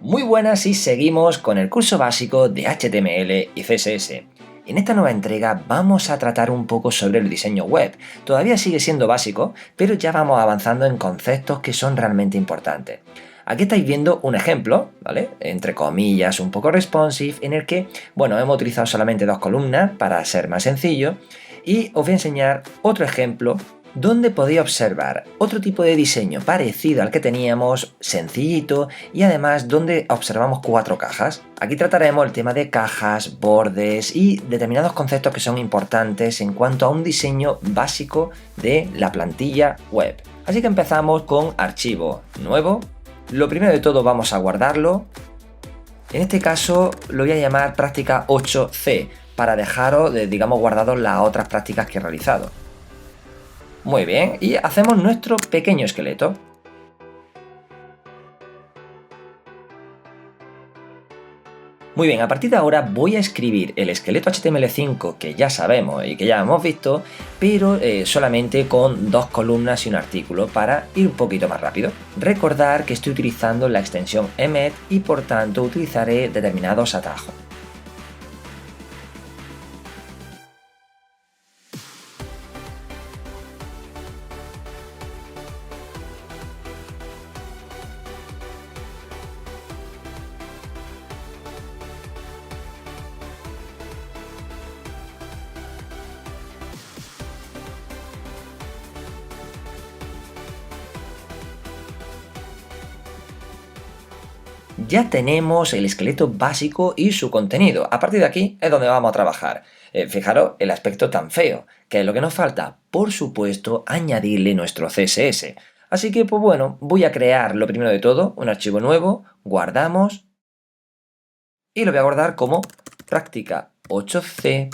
Muy buenas y seguimos con el curso básico de HTML y CSS. En esta nueva entrega vamos a tratar un poco sobre el diseño web. Todavía sigue siendo básico, pero ya vamos avanzando en conceptos que son realmente importantes. Aquí estáis viendo un ejemplo, ¿vale? Entre comillas, un poco responsive, en el que, bueno, hemos utilizado solamente dos columnas para ser más sencillo, y os voy a enseñar otro ejemplo donde podéis observar otro tipo de diseño parecido al que teníamos, sencillito, y además donde observamos cuatro cajas. Aquí trataremos el tema de cajas, bordes y determinados conceptos que son importantes en cuanto a un diseño básico de la plantilla web. Así que empezamos con archivo nuevo. Lo primero de todo vamos a guardarlo. En este caso lo voy a llamar práctica 8C para dejaros, digamos, guardados las otras prácticas que he realizado. Muy bien, y hacemos nuestro pequeño esqueleto. Muy bien, a partir de ahora voy a escribir el esqueleto HTML5 que ya sabemos y que ya hemos visto, pero solamente con dos columnas y un artículo para ir un poquito más rápido. Recordar que estoy utilizando la extensión Emmet y por tanto utilizaré determinados atajos. Ya tenemos el esqueleto básico y su contenido. A partir de aquí es donde vamos a trabajar. Fijaros el aspecto tan feo, que es lo que nos falta. Por supuesto, añadirle nuestro CSS. Así que, pues bueno, voy a crear lo primero de todo, un archivo nuevo, guardamos y lo voy a guardar como práctica 8c.css.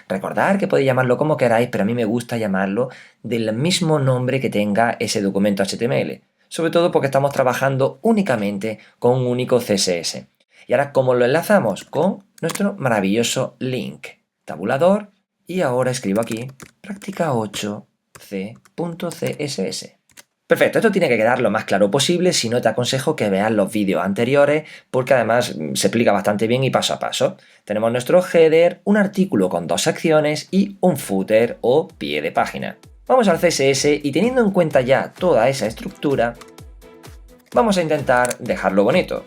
Recordad que podéis llamarlo como queráis, pero a mí me gusta llamarlo del mismo nombre que tenga ese documento HTML. Sobre todo porque estamos trabajando únicamente con un único CSS. Y ahora, ¿cómo lo enlazamos? Con nuestro maravilloso link, tabulador, y ahora escribo aquí práctica 8c.css. Perfecto, esto tiene que quedar lo más claro posible, si no te aconsejo que veas los vídeos anteriores porque además se explica bastante bien y paso a paso. Tenemos nuestro header, un artículo con dos secciones y un footer o pie de página. Vamos al CSS y teniendo en cuenta ya toda esa estructura, vamos a intentar dejarlo bonito.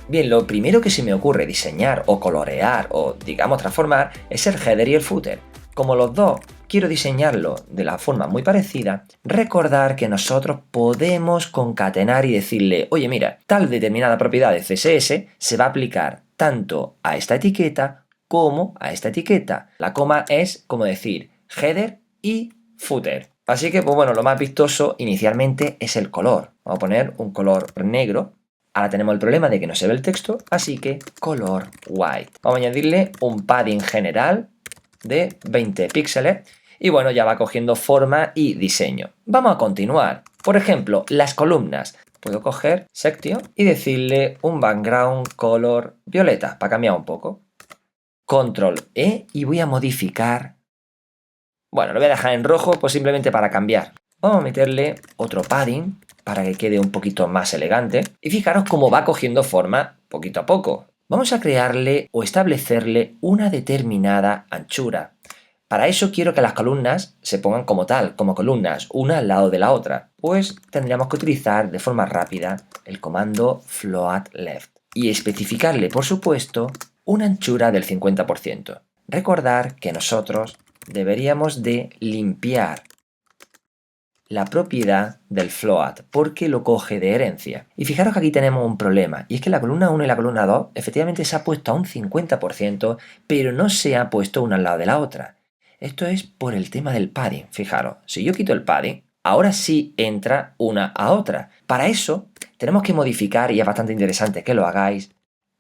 Bien, lo primero que se me ocurre diseñar o colorear o, digamos, transformar es el header y el footer. Como los dos quiero diseñarlo de la forma muy parecida, recordar que nosotros podemos concatenar y decirle, oye, mira, tal determinada propiedad de CSS se va a aplicar tanto a esta etiqueta como a esta etiqueta. La coma es como decir header y footer. Así que, pues bueno, lo más vistoso inicialmente es el color. Vamos a poner un color negro. Ahora tenemos el problema de que no se ve el texto, así que color white. Vamos a añadirle un padding general de 20 píxeles y bueno, ya va cogiendo forma y diseño. Vamos a continuar. Por ejemplo, las columnas. Puedo coger section y decirle un background color violeta para cambiar un poco. Control E y voy a modificar. Bueno, lo voy a dejar en rojo pues simplemente para cambiar. Vamos a meterle otro padding para que quede un poquito más elegante. Y fijaros cómo va cogiendo forma poquito a poco. Vamos a crearle o establecerle una determinada anchura. Para eso quiero que las columnas se pongan como tal, como columnas, una al lado de la otra. Pues tendríamos que utilizar de forma rápida el comando float left y especificarle, por supuesto, una anchura del 50%. Recordar que nosotros deberíamos de limpiar la propiedad del float porque lo coge de herencia. Y fijaros que aquí tenemos un problema, y es que la columna 1 y la columna 2 efectivamente se ha puesto a un 50%, pero no se ha puesto una al lado de la otra. Esto es por el tema del padding. Fijaros, si yo quito el padding, ahora sí entra una a otra. Para eso tenemos que modificar, y es bastante interesante que lo hagáis,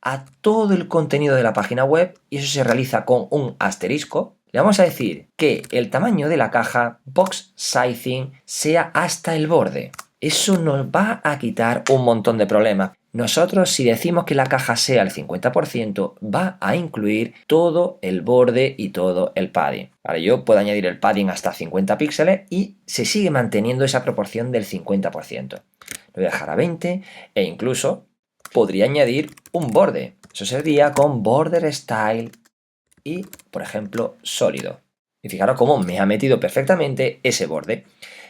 a todo el contenido de la página web, y eso se realiza con un asterisco. Le vamos a decir que el tamaño de la caja box sizing sea hasta el borde. Eso nos va a quitar un montón de problemas. Nosotros, si decimos que la caja sea el 50%, va a incluir todo el borde y todo el padding. Ahora yo puedo añadir el padding hasta 50 píxeles y se sigue manteniendo esa proporción del 50%. lo voy a dejar a 20 e incluso podría añadir un borde. Eso sería con border style y, por ejemplo, sólido. Y fijaros cómo me ha metido perfectamente ese borde.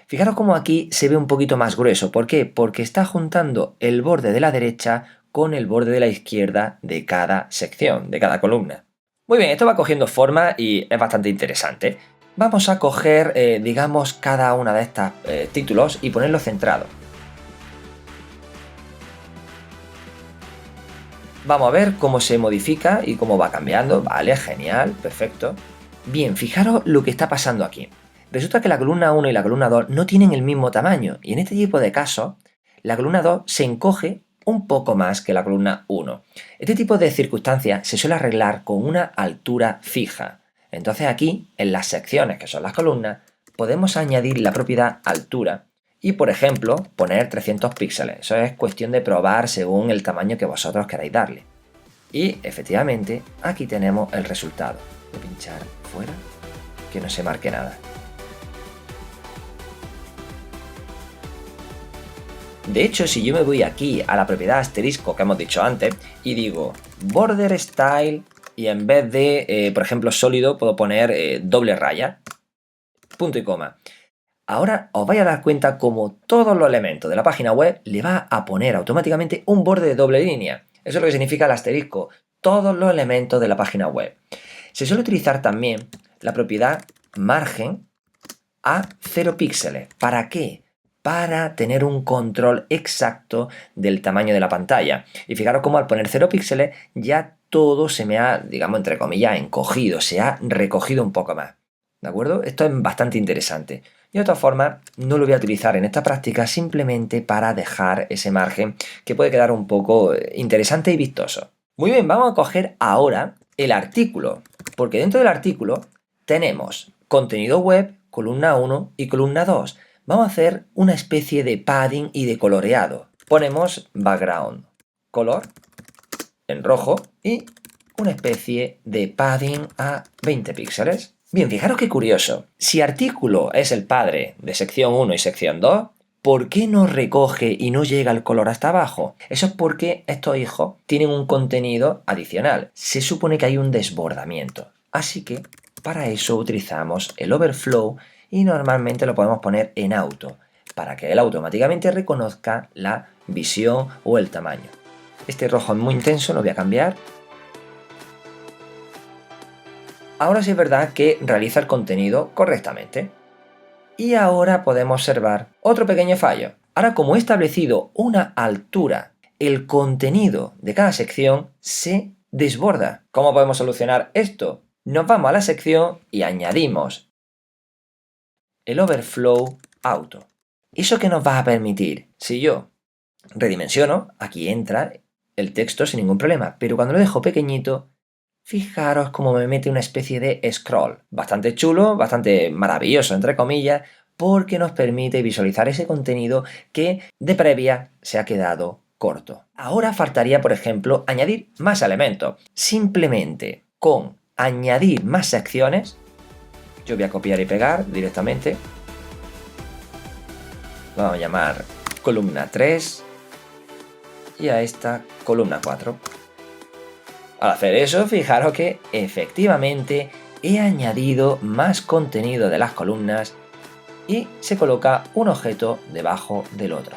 Fijaros cómo aquí se ve un poquito más grueso. ¿Por qué? Porque está juntando el borde de la derecha con el borde de la izquierda de cada sección, de cada columna. Muy bien, esto va cogiendo forma y es bastante interesante. Vamos a coger, digamos, cada una de estos títulos y ponerlo centrado. Vamos a ver cómo se modifica y cómo va cambiando. Vale, genial, perfecto. Bien, fijaros lo que está pasando aquí. Resulta que la columna 1 y la columna 2 no tienen el mismo tamaño y en este tipo de casos la columna 2 se encoge un poco más que la columna 1. Este tipo de circunstancias se suele arreglar con una altura fija. Entonces aquí, en las secciones que son las columnas, podemos añadir la propiedad altura y, por ejemplo, poner 300 píxeles. Eso es cuestión de probar según el tamaño que vosotros queráis darle. Y, efectivamente, aquí tenemos el resultado. Voy a pinchar fuera, que no se marque nada. De hecho, si yo me voy aquí a la propiedad asterisco que hemos dicho antes y digo border style y en vez de, por ejemplo, sólido, puedo poner doble raya, punto y coma. Ahora os vais a dar cuenta como todos los elementos de la página web le va a poner automáticamente un borde de doble línea. Eso es lo que significa el asterisco, todos los elementos de la página web. Se suele utilizar también la propiedad margen a 0 píxeles. ¿Para qué? Para tener un control exacto del tamaño de la pantalla. Y fijaros cómo al poner 0 píxeles ya todo se me ha, digamos, entre comillas, encogido, se ha recogido un poco más. ¿De acuerdo? Esto es bastante interesante. Y de todas formas, no lo voy a utilizar en esta práctica simplemente para dejar ese margen que puede quedar un poco interesante y vistoso. Muy bien, vamos a coger ahora el artículo, porque dentro del artículo tenemos contenido web, columna 1 y columna 2. Vamos a hacer una especie de padding y de coloreado. Ponemos background, color en rojo y una especie de padding a 20 píxeles. Bien, fijaros qué curioso. Si artículo es el padre de sección 1 y sección 2, ¿por qué no recoge y no llega el color hasta abajo? Eso es porque estos hijos tienen un contenido adicional. Se supone que hay un desbordamiento. Así que para eso utilizamos el overflow y normalmente lo podemos poner en auto, para que él automáticamente reconozca la visión o el tamaño. Este rojo es muy intenso, lo voy a cambiar. Ahora sí es verdad que realiza el contenido correctamente. Y ahora podemos observar otro pequeño fallo. Ahora, como he establecido una altura, el contenido de cada sección se desborda. ¿Cómo podemos solucionar esto? Nos vamos a la sección y añadimos el overflow auto. ¿Eso qué nos va a permitir? Si yo redimensiono, aquí entra el texto sin ningún problema, pero cuando lo dejo pequeñito, fijaros cómo me mete una especie de scroll. Bastante chulo, bastante maravilloso, entre comillas, porque nos permite visualizar ese contenido que de previa se ha quedado corto. Ahora faltaría, por ejemplo, añadir más elementos. Simplemente con añadir más secciones, yo voy a copiar y pegar directamente. Vamos a llamar columna 3 y a esta columna 4. Al hacer eso, fijaros que efectivamente he añadido más contenido de las columnas y se coloca un objeto debajo del otro.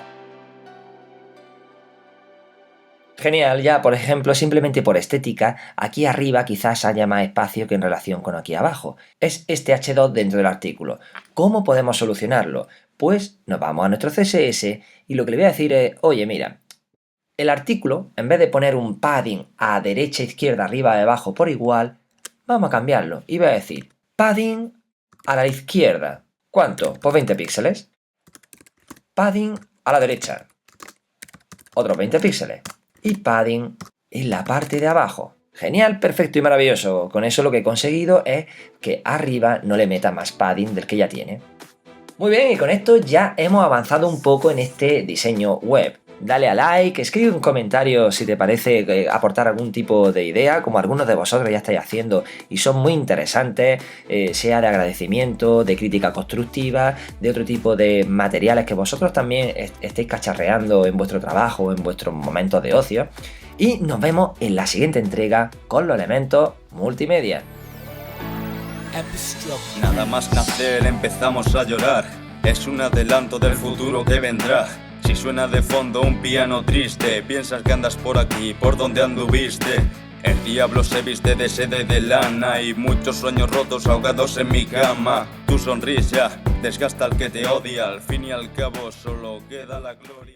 Genial, ya por ejemplo, simplemente por estética, aquí arriba quizás haya más espacio que en relación con aquí abajo. Es este H2 dentro del artículo. ¿Cómo podemos solucionarlo? Pues nos vamos a nuestro CSS y lo que le voy a decir es, oye, mira, el artículo, en vez de poner un padding a derecha, izquierda, arriba, abajo por igual, vamos a cambiarlo y voy a decir padding a la izquierda. ¿Cuánto? Pues 20 píxeles. Padding a la derecha. Otros 20 píxeles. Y padding en la parte de abajo. Genial, perfecto y maravilloso. Con eso lo que he conseguido es que arriba no le meta más padding del que ya tiene. Muy bien, y con esto ya hemos avanzado un poco en este diseño web. dale a like, escribe un comentario si te parece aportar algún tipo de idea, como algunos de vosotros ya estáis haciendo y son muy interesantes, sea de agradecimiento, de crítica constructiva, de otro tipo de materiales que vosotros también estéis cacharreando en vuestro trabajo o en vuestros momentos de ocio. Y nos vemos en la siguiente entrega con los elementos multimedia. Nada más nacer empezamos a llorar, es un adelanto del futuro que vendrá. Si suena de fondo un piano triste, piensas que andas por aquí, por donde anduviste. El diablo se viste de seda y de lana, y muchos sueños rotos ahogados en mi cama. Tu sonrisa desgasta al que te odia, al fin y al cabo solo queda la gloria.